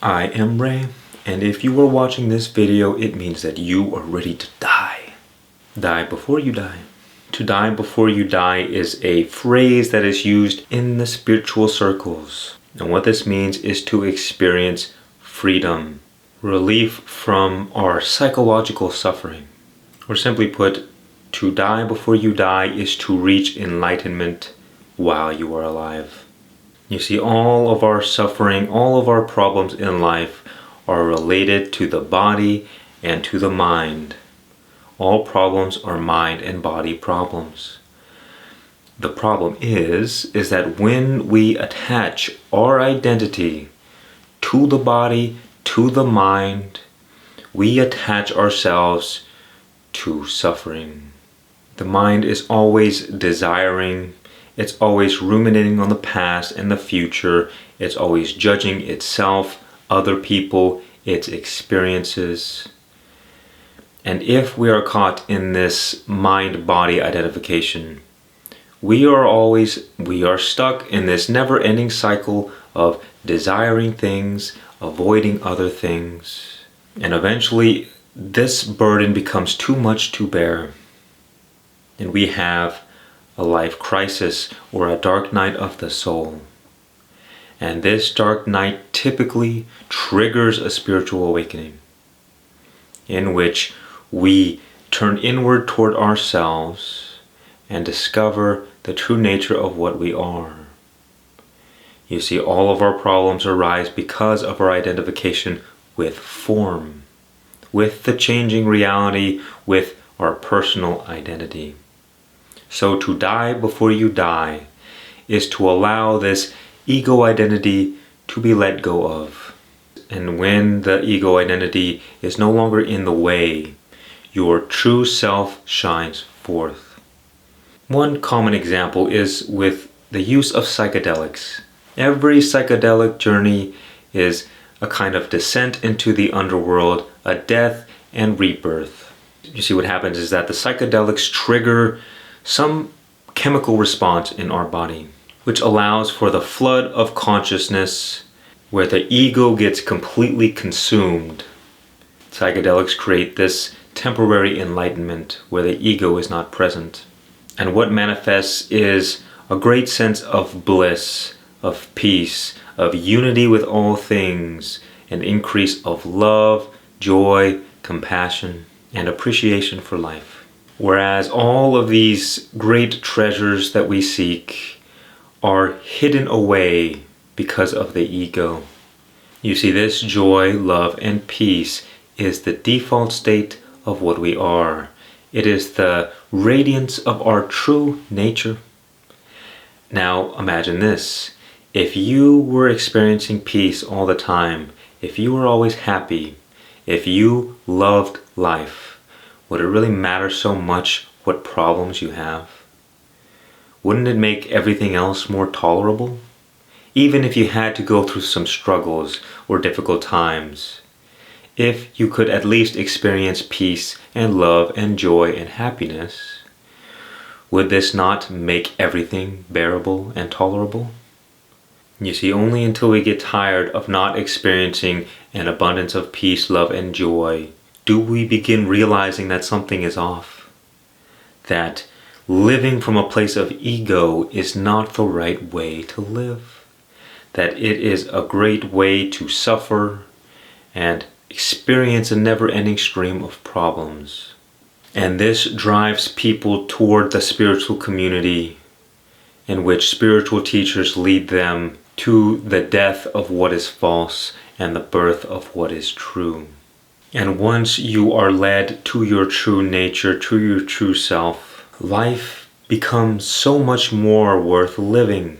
I am Ray, and if you are watching this video, it means that you are ready to die. Die before you die. To die before you die is a phrase that is used in the spiritual circles. And what this means is to experience freedom, relief from our psychological suffering. Or simply put, to die before you die is to reach enlightenment while you are alive. You see, all of our suffering, all of our problems in life are related to the body and to the mind. All problems are mind and body problems. The problem is that when we attach our identity to the body, to the mind, we attach ourselves to suffering. The mind is always desiring. It's always ruminating on the past and the future. It's always judging itself, other people, its experiences. And if we are caught in this mind-body identification, we are stuck in this never-ending cycle of desiring things, avoiding other things. And eventually, this burden becomes too much to bear. And we have a life crisis or a dark night of the soul. And this dark night typically triggers a spiritual awakening in which we turn inward toward ourselves and discover the true nature of what we are. You see, all of our problems arise because of our identification with form, with the changing reality, with our personal identity. So to die before you die is to allow this ego identity to be let go of. And when the ego identity is no longer in the way, your true self shines forth. One common example is with the use of psychedelics. Every psychedelic journey is a kind of descent into the underworld, a death and rebirth. You see, what happens is that the psychedelics trigger some chemical response in our body, which allows for the flood of consciousness where the ego gets completely consumed. Psychedelics create this temporary enlightenment where the ego is not present. And what manifests is a great sense of bliss, of peace, of unity with all things, an increase of love, joy, compassion, and appreciation for life. Whereas all of these great treasures that we seek are hidden away because of the ego. You see, this joy, love, and peace is the default state of what we are. It is the radiance of our true nature. Now imagine this. If you were experiencing peace all the time, if you were always happy, if you loved life, would it really matter so much what problems you have? Wouldn't it make everything else more tolerable? Even if you had to go through some struggles or difficult times, if you could at least experience peace and love and joy and happiness, would this not make everything bearable and tolerable? You see, only until we get tired of not experiencing an abundance of peace, love, and joy do we begin realizing that something is off. That living from a place of ego is not the right way to live. That it is a great way to suffer and experience a never-ending stream of problems. And this drives people toward the spiritual community in which spiritual teachers lead them to the death of what is false and the birth of what is true. And once you are led to your true nature, to your true self, life becomes so much more worth living,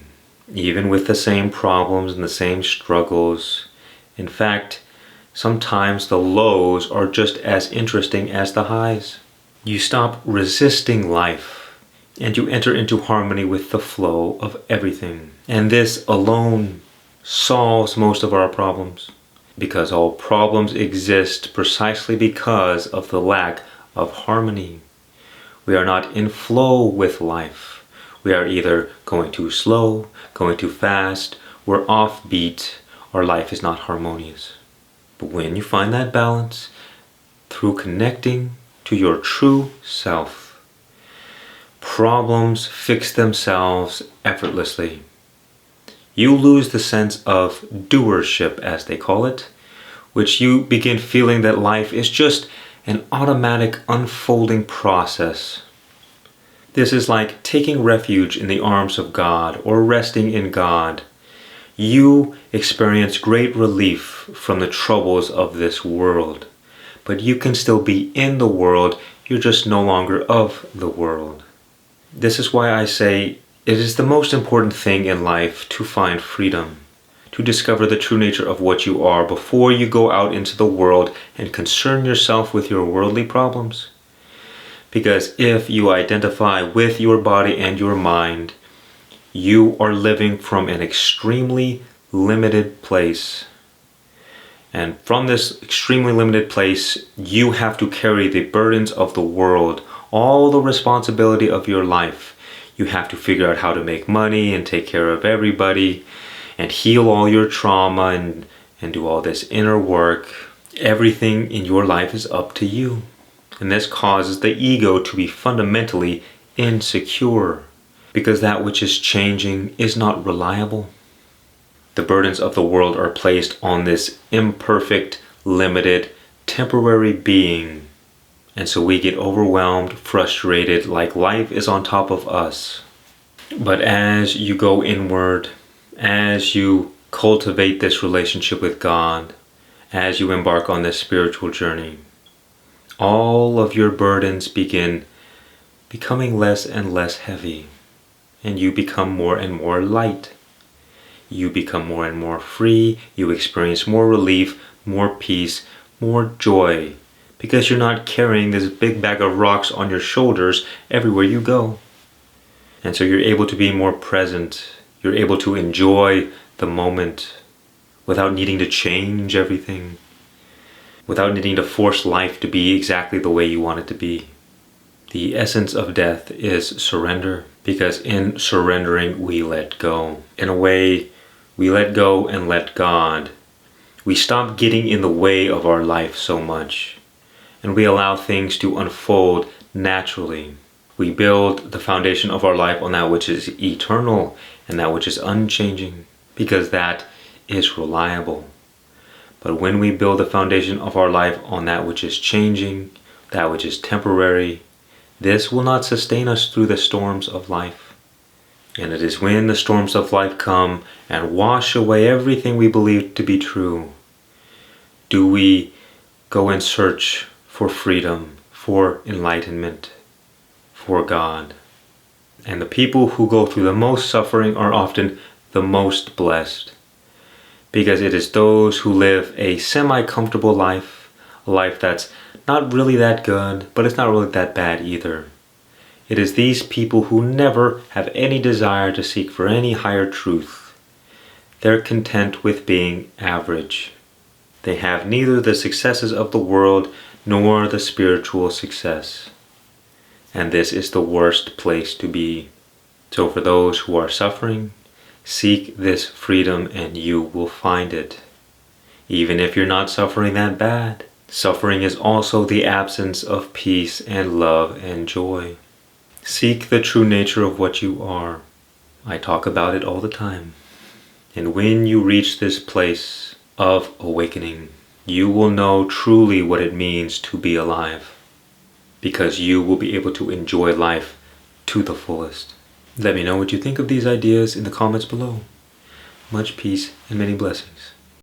even with the same problems and the same struggles. In fact, sometimes the lows are just as interesting as the highs. You stop resisting life, and you enter into harmony with the flow of everything. And this alone solves most of our problems, because all problems exist precisely because of the lack of harmony. We are not in flow with life. We are either going too slow, going too fast, we're offbeat, our life is not harmonious. But when you find that balance through connecting to your true self, problems fix themselves effortlessly. You lose the sense of doership, as they call it, which you begin feeling that life is just an automatic unfolding process. This is like taking refuge in the arms of God or resting in God. You experience great relief from the troubles of this world, but you can still be in the world, you're just no longer of the world. This is why I say it is the most important thing in life to find freedom, to discover the true nature of what you are before you go out into the world and concern yourself with your worldly problems. Because if you identify with your body and your mind, you are living from an extremely limited place. And from this extremely limited place, you have to carry the burdens of the world, all the responsibility of your life. You have to figure out how to make money and take care of everybody and heal all your trauma and do all this inner work. Everything in your life is up to you. And this causes the ego to be fundamentally insecure, because that which is changing is not reliable. The burdens of the world are placed on this imperfect, limited, temporary being. And so we get overwhelmed, frustrated, like life is on top of us. But as you go inward, as you cultivate this relationship with God, as you embark on this spiritual journey, all of your burdens begin becoming less and less heavy. And you become more and more light. You become more and more free. You experience more relief, more peace, more joy. Because you're not carrying this big bag of rocks on your shoulders everywhere you go. And so you're able to be more present. You're able to enjoy the moment without needing to change everything. Without needing to force life to be exactly the way you want it to be. The essence of death is surrender, because in surrendering we let go. In a way, we let go and let God. We stop getting in the way of our life so much, and we allow things to unfold naturally. We build the foundation of our life on that which is eternal and that which is unchanging, because that is reliable. But when we build the foundation of our life on that which is changing, that which is temporary, this will not sustain us through the storms of life. And it is when the storms of life come and wash away everything we believe to be true, do we go in search for freedom, for enlightenment, for God. And the people who go through the most suffering are often the most blessed, because it is those who live a semi-comfortable life, a life that's not really that good, but it's not really that bad either. It is these people who never have any desire to seek for any higher truth. They're content with being average. They have neither the successes of the world nor the spiritual success. And this is the worst place to be. So for those who are suffering, seek this freedom and you will find it. Even if you're not suffering that bad. Suffering is also the absence of peace and love and joy. Seek the true nature of what you are. I talk about it all the time. And when you reach this place of awakening, you will know truly what it means to be alive, because you will be able to enjoy life to the fullest. Let me know what you think of these ideas in the comments below. Much peace and many blessings.